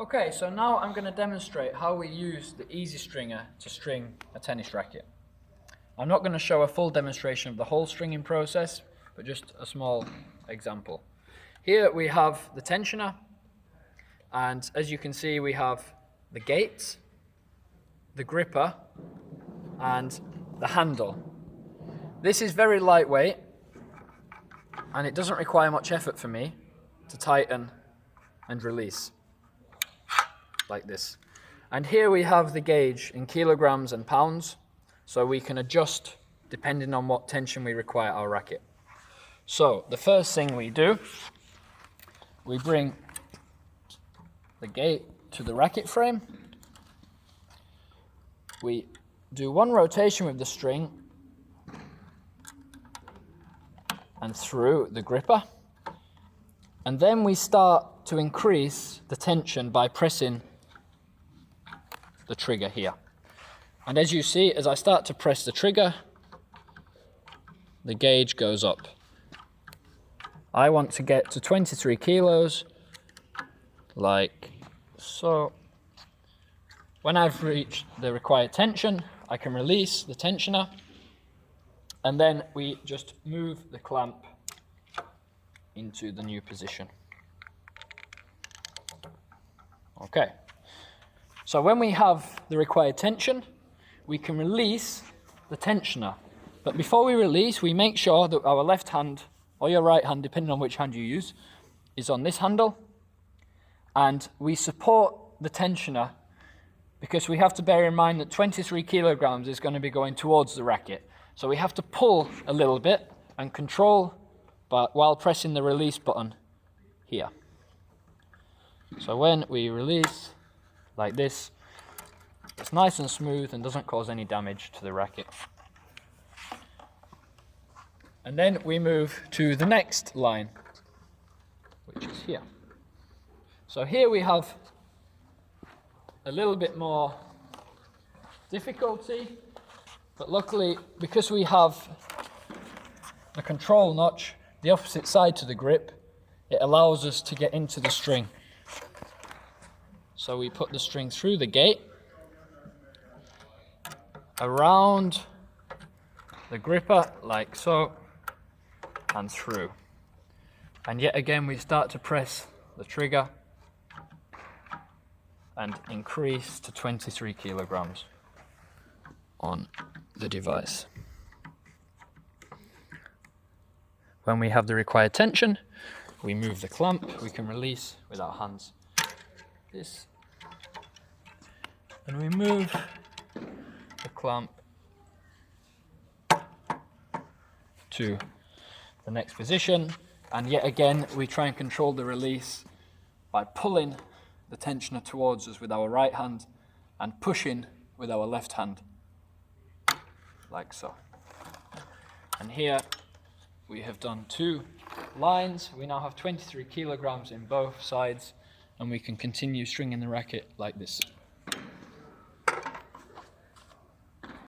Okay, so now I'm going to demonstrate how we use the EasyStringer to string a tennis racket. I'm not going to show a full demonstration of the whole stringing process, but just a small example. Here we have the tensioner, and as you can see we have the gates, the gripper, and the handle. This is very lightweight, and it doesn't require much effort for me to tighten and release like this. And here we have the gauge in kilograms and pounds, so we can adjust depending on what tension we require our racket. So the first thing we do, we bring the gate to the racket frame. We do one rotation with the string and through the gripper, and then we start to increase the tension by pressing the trigger here. And as you see, as I start to press the trigger, the gauge goes up. I want to get to 23 kilos, like so. When I've reached the required tension, I can release the tensioner, and then we just move the clamp into the new position. Okay, so when we have the required tension, we can release the tensioner. But before we release, we make sure that our left hand, or your right hand, depending on which hand you use, is on this handle. And we support the tensioner because we have to bear in mind that 23 kilograms is going to be going towards the racket. So we have to pull a little bit and control, but while pressing the release button here. So when we release like this, it's nice and smooth and doesn't cause any damage to the racket. And then we move to the next line, which is here. So here we have a little bit more difficulty, but luckily, because we have the control notch the opposite side to the grip, it allows us to get into the string. So we put the string through the gate, around the gripper like so, and through. And yet again we start to press the trigger and increase to 23 kilograms on the device. When we have the required tension, we move the clamp, we can release with our hands this, and we move the clamp to the next position, and yet again we try and control the release by pulling the tensioner towards us with our right hand and pushing with our left hand, like so. And here we have done 2 lines. We now have 23 kilograms in both sides, and we can continue stringing the racket like this.